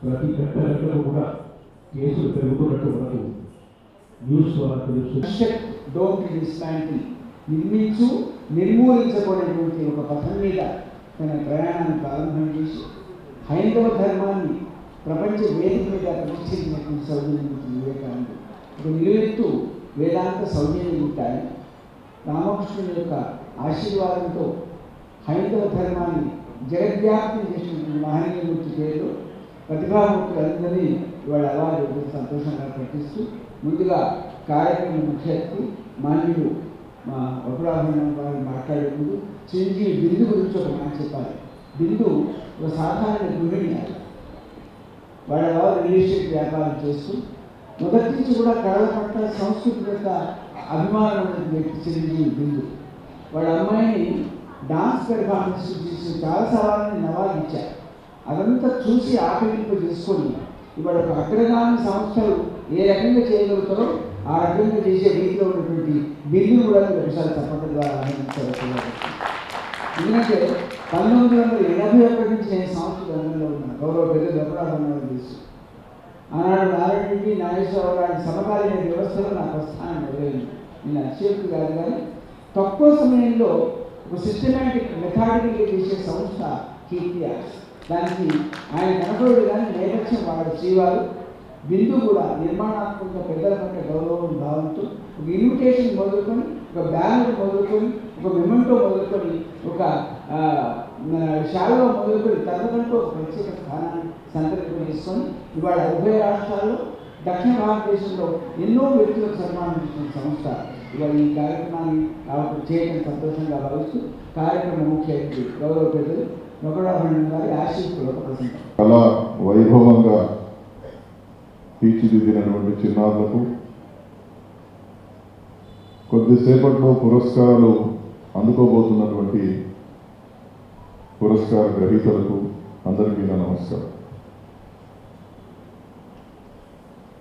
ప్రతి గంటలో కూడా కేసులు పెరుగుతున్నట్టు మనకు న్యూస్ ద్వారా తెలుసు. డోంట్ డిస్మాంటిల్, నిర్మూలించబడినటువంటి ఒక పథం మీద తన ప్రయాణాన్ని ప్రారంభం చేసి హైందవ ధర్మాన్ని ప్రపంచ వేదిక మీద ప్రతిష్ఠించినటువంటి సౌజన్యమూర్తి వివేకానందుడు ఒక నిలువెత్తు వేదాంత సౌజన్యమూర్తి ఆయన. రామకృష్ణుని యొక్క ఆశీర్వాదంతో హైందవ ధర్మాన్ని జగద్వ్యాప్తం చేసినటువంటి మహనీయమూర్తి పేరు ప్రతిభామూర్తులందరినీ ఇవాళ అవార్డు సంతోషంగా ప్రకటిస్తూ ముందుగా కార్యక్రమం ముఖ్య అతిథి మాన్యుడు మా వకులాభరణం వారు మాట్లాడే ముందు చిరంజీవి బిందు గురించి ఒక మాట చెప్పాలి. బిందు ఒక సాధారణ గృహిణి. వాళ్ళ వారు రియల్ ఎస్టేట్ వ్యాపారం చేస్తూ మొదటి నుంచి కూడా కళల పట్ల సంస్కృతి యొక్క అభిమానం ఉన్నది వ్యక్తి చిరంజీవి బిందు. వాళ్ళ అమ్మాయిని డాన్స్ పెర్ఫార్మెన్స్ చేసి చాలా సవాళ్ళని నవాలించారు. అదంతా చూసి ఆకలింపు చేసుకొని ఇవాళ ఒక అగ్రగామి సంస్థలు ఏ రకంగా చేయగలుగుతారో ఆ రకంగా చేసే రీతిలో ఉన్నటువంటి బిల్లు కూడా వ్యవసాయ తప్పక ద్వారా ఆనందించారు. ఎందుకంటే 1981 నుంచి నేను సంస్థ రంగంలో ఉన్నాను. గౌరవ పెద్దలు వకులాభరణం చేసి ఆనాడు నారాయణరెడ్డి నాగేశ్వరరావు గారి సమకాలీన వ్యవస్థలో నా ప్రస్థానం మొదలైంది. నేను అత్యక్తి కాదు, కానీ తక్కువ సమయంలో ఒక సిస్టమేటిక్ మెథాడికల్గా చేసే సంస్థ కీర్తి ఆర్ట్స్. దానికి ఆయన కనపడు కానీ నేపథ్యం వాళ్ళ శ్రీవారు బిందు కూడా నిర్మాణాత్మక పెద్దల పట్ల గౌరవం భావంతో ఒక ఇన్విటేషన్ మొదలుకొని, ఒక బ్యానర్ మొదలుకొని, ఒక మెమెంటో మొదలుకొని, ఒక శాలువా మొదలుకొని తనకంటూ ఒక ప్రత్యేక స్థానాన్ని సంతరించుకొని ఇవాళ ఉభయ రాష్ట్రాల్లో దక్షిణ భారతదేశంలో ఎన్నో వ్యక్తులకు సన్మానించిన సంస్థ ఇవాళ ఈ కార్యక్రమాన్ని చేయడం సంతోషంగా భావిస్తూ కార్యక్రమ ముఖ్య అతిథి గౌరవ పెద్దలు వకులాభరణం గారి ఆశీస్సులు చాలా వైభవంగా తీర్చిదిద్దినటువంటి చిన్నారులకు కొద్దిసేపట్లో పురస్కారాలు అందుకోబోతున్నటువంటి పురస్కార గ్రహీతలకు అందరికీ నా నమస్కారం.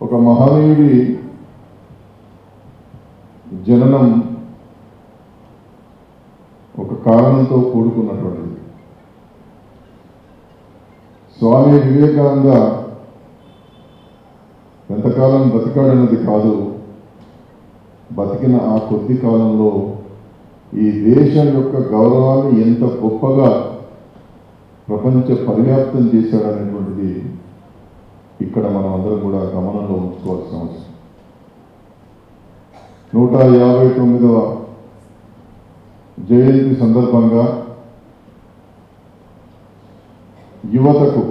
ఒక మహనీయుడి జననం ఒక కారణంతో కూడుకున్నటువంటిది. స్వామి వివేకానంద ఎంతకాలం బతికాడన్నది కాదు, బతికిన ఆ కొద్ది కాలంలో ఈ దేశం యొక్క గౌరవాన్ని ఎంత గొప్పగా ప్రపంచ పరివ్యాప్తం చేశాడనేటువంటిది ఇక్కడ మనం అందరం కూడా గమనంలో ఉంచుకోవాల్సిన అవసరం. 159వ జయంతి సందర్భంగా యువతకు,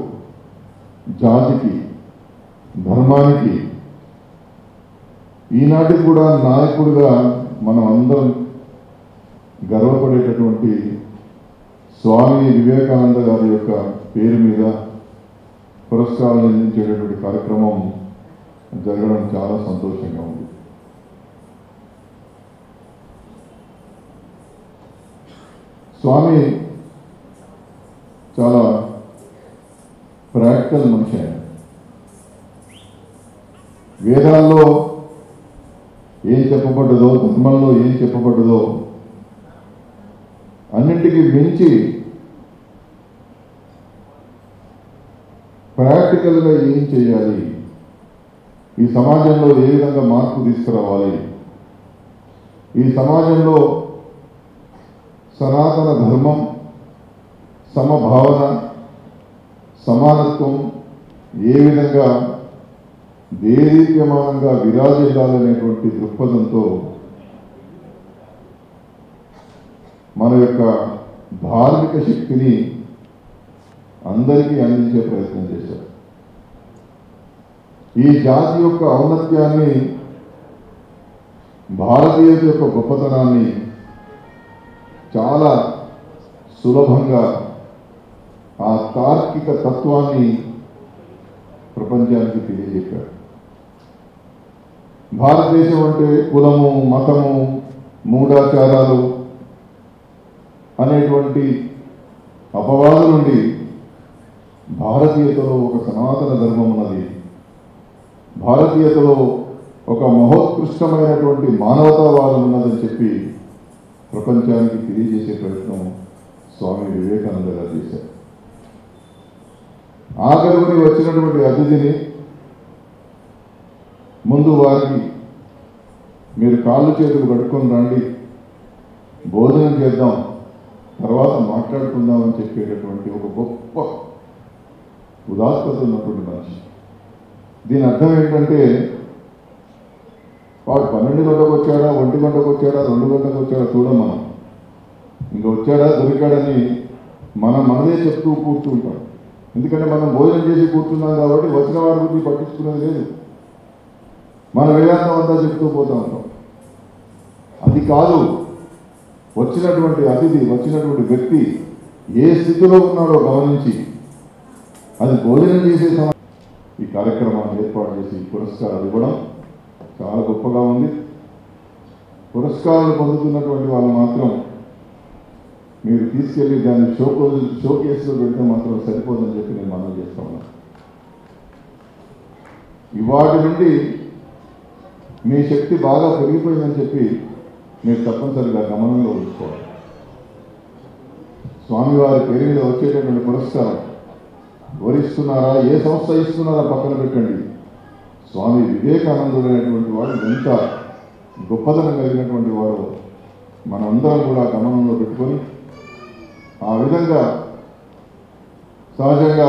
జాతికి, ధర్మానికి ఈనాటికి కూడా నాయకుడిగా మనం అందరం గర్వపడేటటువంటి స్వామి వివేకానంద గారి యొక్క పేరు మీద పురస్కారాలు అందించేటటువంటి కార్యక్రమం జరగడం చాలా సంతోషంగా ఉంది. స్వామి చాలా ప్రాక్టికల్ మనిషి. ఆయన వేదాల్లో ఏం చెప్పబడ్డదో, ధర్మంలో ఏం చెప్పబడ్డదో అన్నింటికి మించి ప్రాక్టికల్గా ఏం చేయాలి, ఈ సమాజంలో ఏ విధంగా మార్పు తీసుకురావాలి, ఈ సమాజంలో సనాతన ధర్మం, సమభావన, సమానత్వం ఏ విధంగా దేదీప్యమానంగా విరాజిల్లాలనేటువంటి దృక్పథంతో మన యొక్క ధార్మిక శక్తిని అందరికీ అందించే ప్రయత్నం చేశారు. ఈ జాతి యొక్క ఔన్నత్యాన్ని, భారతీయత యొక్క గొప్పతనాన్ని చాలా సులభంగా, ఆ తార్కిక తత్వాన్ని ప్రపంచానికి తెలియజెప్పారు. భారతదేశం అంటే కులము, మతము, మూఢాచారాలు అనేటువంటి అపవాదు నుండి భారతీయతలో ఒక సనాతన ధర్మం ఉన్నది, భారతీయతలో ఒక మహోత్కృష్టమైనటువంటి మానవతావాదం ఉన్నదని చెప్పి ప్రపంచానికి తెలియజేసే ప్రయత్నం స్వామి వివేకానంద గారు చేశారు. ఆఖరికి వచ్చినటువంటి అతిథిని ముందు వారికి మీరు కాళ్ళు చేతులు కట్టుకొని రండి, భోజనం చేద్దాం, తర్వాత మాట్లాడుకుందామని చెప్పేటటువంటి ఒక గొప్ప ఉదాత్తత ఉన్నటువంటి మనిషి. దీని అర్థం ఏంటంటే వాడు 12 గంటలకు వచ్చాడా, 1 గంటకు వచ్చాడా, 2 గంటలకు వచ్చాడా చూడం మనం. ఇంకా వచ్చాడా దొరికాడని మనదే చెప్తూ కూర్చుంటాం. ఎందుకంటే మనం భోజనం చేసి కూర్చున్నాం కాబట్టి వచ్చిన వారి గురించి పట్టించుకునేది లేదు. మన వేదాంతం అంతా చెప్తూ పోతా ఉంటాం. అది కాదు, వచ్చినటువంటి అతిథి, వచ్చినటువంటి వ్యక్తి ఏ స్థితిలో ఉన్నాడో గమనించి అది భోజనం చేసే ఈ కార్యక్రమాన్ని ఏర్పాటు చేసి పురస్కారాలు ఇవ్వడం చాలా గొప్పగా ఉంది. పురస్కారాలు పొందుతున్నటువంటి వాళ్ళు మాత్రం మీరు తీసుకెళ్ళి దాన్ని షోకేస్లో పెడితే మాత్రం సరిపోదని చెప్పి నేను మనం చేస్తా ఉన్నాను. ఇవాటి నుండి మీ శక్తి బాగా పెరిగిపోయిందని చెప్పి మీరు తప్పనిసరిగా గమనంలో ఉంచుకోవాలి. స్వామివారి పేరు మీద వచ్చేటటువంటి పురస్కారం వరిస్తున్నారా, ఏ సంస్థ ఇస్తున్నారా పక్కన పెట్టండి. స్వామి వివేకానందుడైనటువంటి వాడు ఎంత గొప్పదనం కలిగినటువంటి వాడు మనందరం కూడా గమనంలో పెట్టుకొని ఆ విధంగా సహజంగా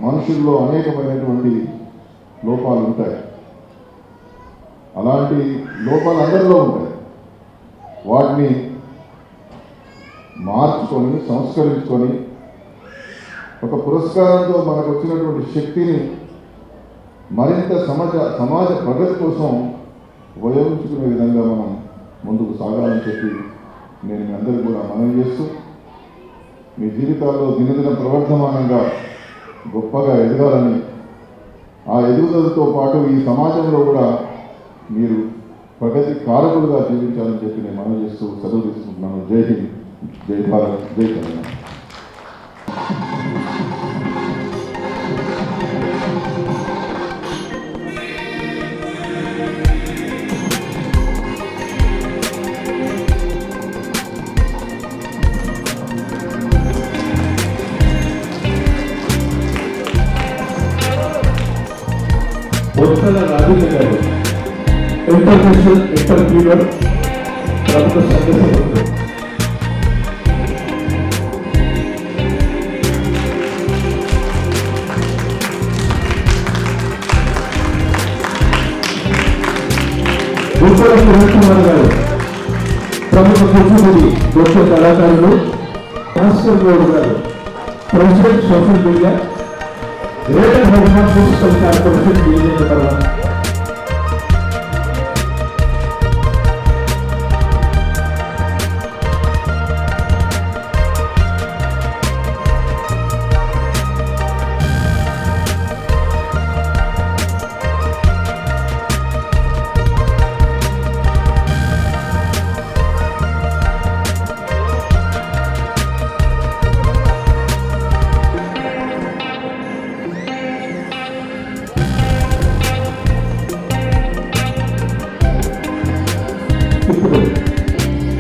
మనుషుల్లో అనేకమైనటువంటి లోపాలు ఉంటాయి. అలాంటి లోపాలు అందరిలో ఉంటాయి. వాటిని మార్చుకొని సంస్కరించుకొని ఒక పురస్కారంతో మనకు వచ్చినటువంటి శక్తిని మరింత సమాజ ప్రగతి కోసం ఉపయోగించుకునే విధంగా మనం ముందుకు సాగాలని చెప్పి నేను మీ అందరికీ కూడా మనవి చేస్తూ మీ జీవితాల్లో దినదిన ప్రవర్ధమానంగా గొప్పగా ఎదగాలని, ఆ ఎదుగుదలతో పాటు ఈ సమాజంలో కూడా మీరు ప్రగతి కారకులుగా జీవించాలని చెప్పి నేను మనవి చేస్తూ సెలవు తీసుకుంటున్నాను. జై హింద్, జై భారత్, జై తెలంగాణ. బొత్సల రాజేంద్ర గారు, ఇంటర్నేషనల్ ఎంటర్ప్రీనర్, ప్రముఖ సంఘ సభ్యులు. బొత్సల సురేష్ గారు, ప్రముఖ కూచిపూడి నృత్య కళాకారులు. భాస్కర్ గౌడ్ గారు, president social media, greater Hyderabad municipal corporation నియోజకవర్గం. ఇప్పుడు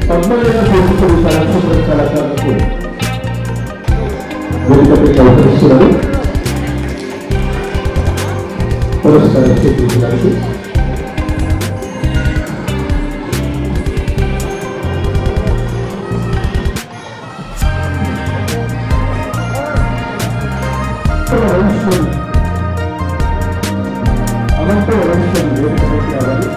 పద్మనాభ కూచిపూడి కళాక్షేత్ర కళాకారులకు వేదికపై అవతరిస్తున్నారు. పురస్కారం చేయించడానికి అనంత రమేశ్వరి వేదికపైకి రావాలి.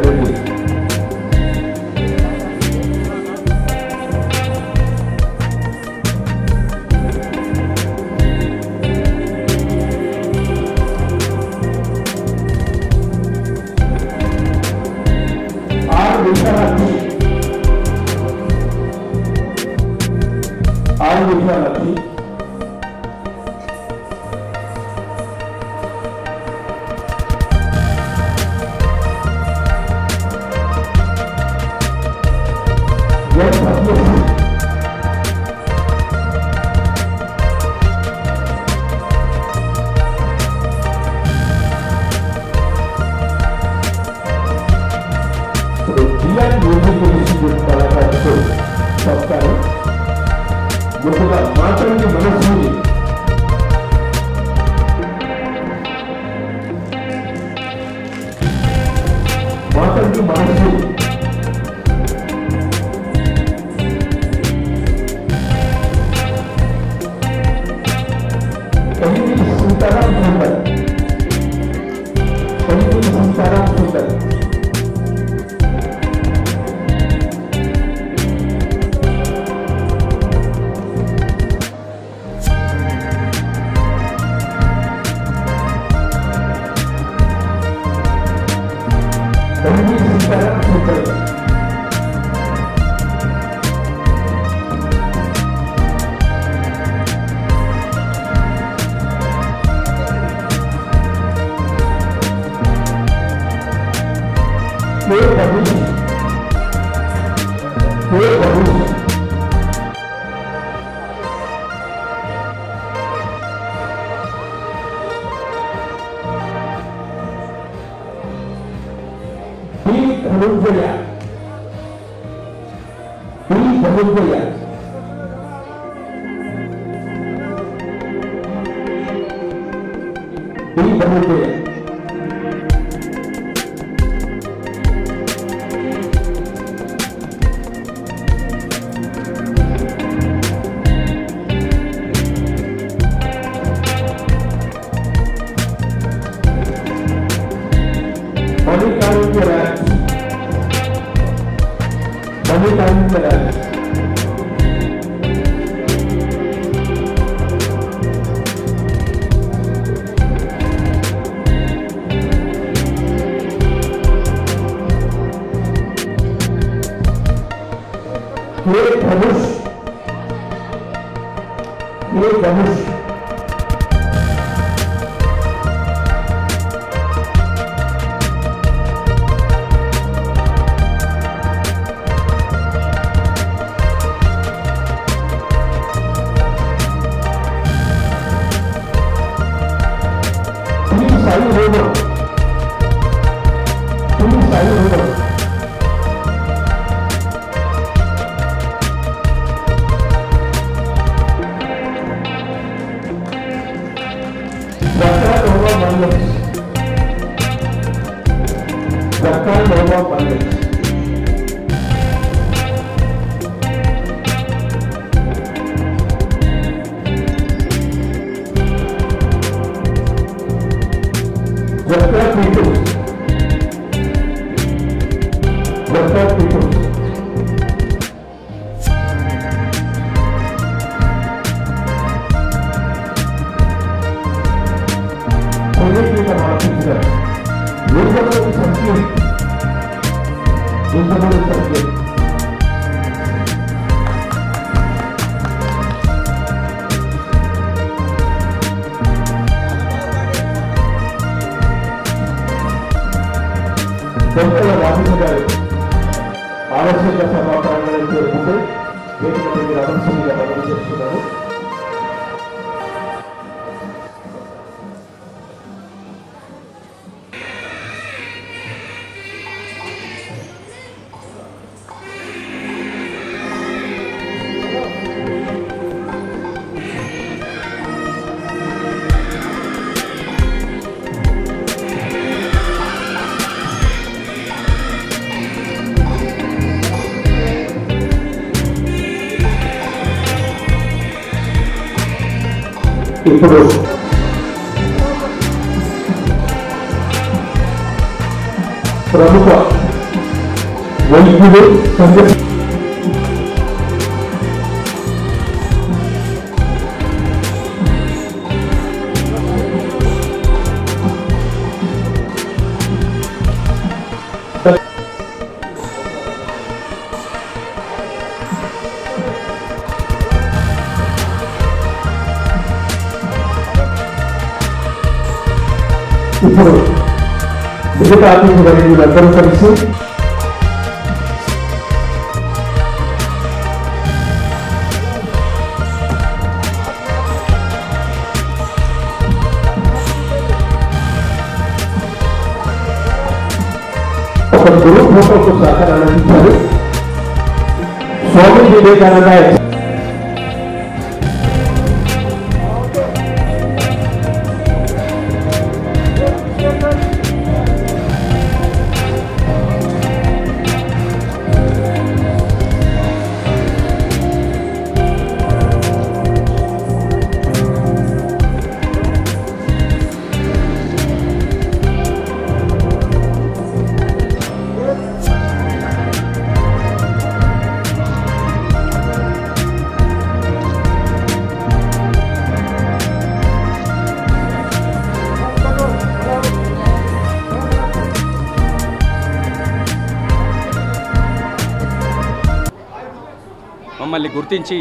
రెడ్డి ముందుగా మాటలకి మనస్సుని सीताराम सुंदर आवश्यक समापन ఇప్పుడు ప్రముఖ వైద్యుడు సంజయ్ ఇప్పుడు మిగతా అతిథి వర్యులందరూ కలిసి గ్రూప్ ఫోటోకు సహకారం అందించారు. స్వామి వివేకానంద మమ్మల్ని గుర్తించి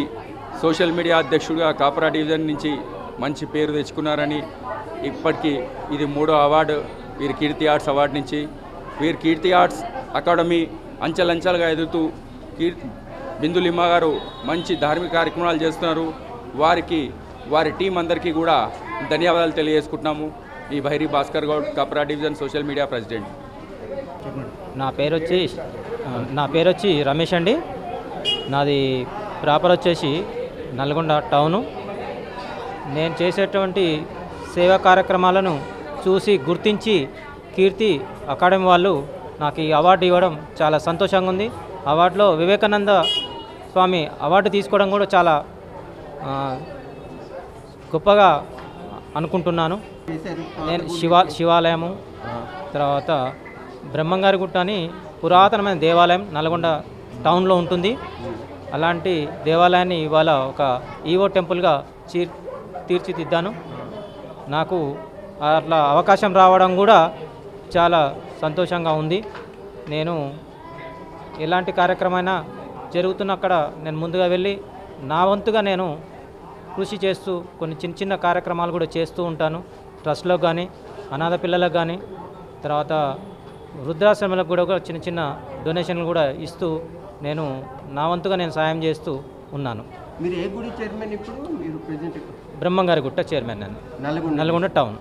సోషల్ మీడియా అధ్యక్షుడిగా కాపరా డివిజన్ నుంచి మంచి పేరు తెచ్చుకున్నారని, ఇప్పటికీ ఇది 3వ అవార్డు వీరి కీర్తి ఆర్ట్స్ అవార్డు నుంచి. వీరి కీర్తి ఆర్ట్స్ అకాడమీ అంచెలంచెలుగా ఎదుగుతూ బిందులిమ్మ గారు మంచి ధార్మిక కార్యక్రమాలు చేస్తున్నారు. వారికి వారి టీం అందరికీ కూడా ధన్యవాదాలు తెలియజేసుకుంటున్నాము. ఈ Bairi Bhaskar Goud, Kapra division social media president. నా పేరు వచ్చి రమేష్ అండి. నాది ప్రాపర్ వచ్చేసి నల్గొండ టౌను. నేను చేసేటువంటి సేవా కార్యక్రమాలను చూసి గుర్తించి కీర్తి అకాడమీ వాళ్ళు నాకు ఈ అవార్డు ఇవ్వడం చాలా సంతోషంగా ఉంది. అవార్డులో వివేకానంద స్వామి అవార్డు తీసుకోవడం కూడా చాలా గొప్పగా అనుకుంటున్నాను. నేను శివాలయము, తర్వాత బ్రహ్మంగారి గుట్ట అని పురాతనమైన దేవాలయం నల్గొండ టౌన్లో ఉంటుంది. అలాంటి దేవాలయాన్ని ఇవాళ ఒక ఈవో టెంపుల్గా తీర్చిదిద్దాను. నాకు అట్లా అవకాశం రావడం కూడా చాలా సంతోషంగా ఉంది. నేను ఎలాంటి కార్యక్రమైనా జరుగుతున్న అక్కడ నేను ముందుగా వెళ్ళి నా వంతుగా నేను కృషి చేస్తూ కొన్ని చిన్న చిన్న కార్యక్రమాలు కూడా చేస్తూ ఉంటాను. ట్రస్ట్లో కానీ, అనాథ పిల్లలకు కానీ, తర్వాత వృద్ధాశ్రమాలకు కూడా చిన్న చిన్న డొనేషన్లు కూడా ఇస్తూ నేను నా వంతుగా నేను సాయం చేస్తూ ఉన్నాను. మీరు ఏ గుడి చైర్మన్ ఇప్పుడు? మీరు ప్రెసిడెంట్? బ్రహ్మంగారి గుట్ట చైర్మన్ నేను, నల్గొండ టౌన్.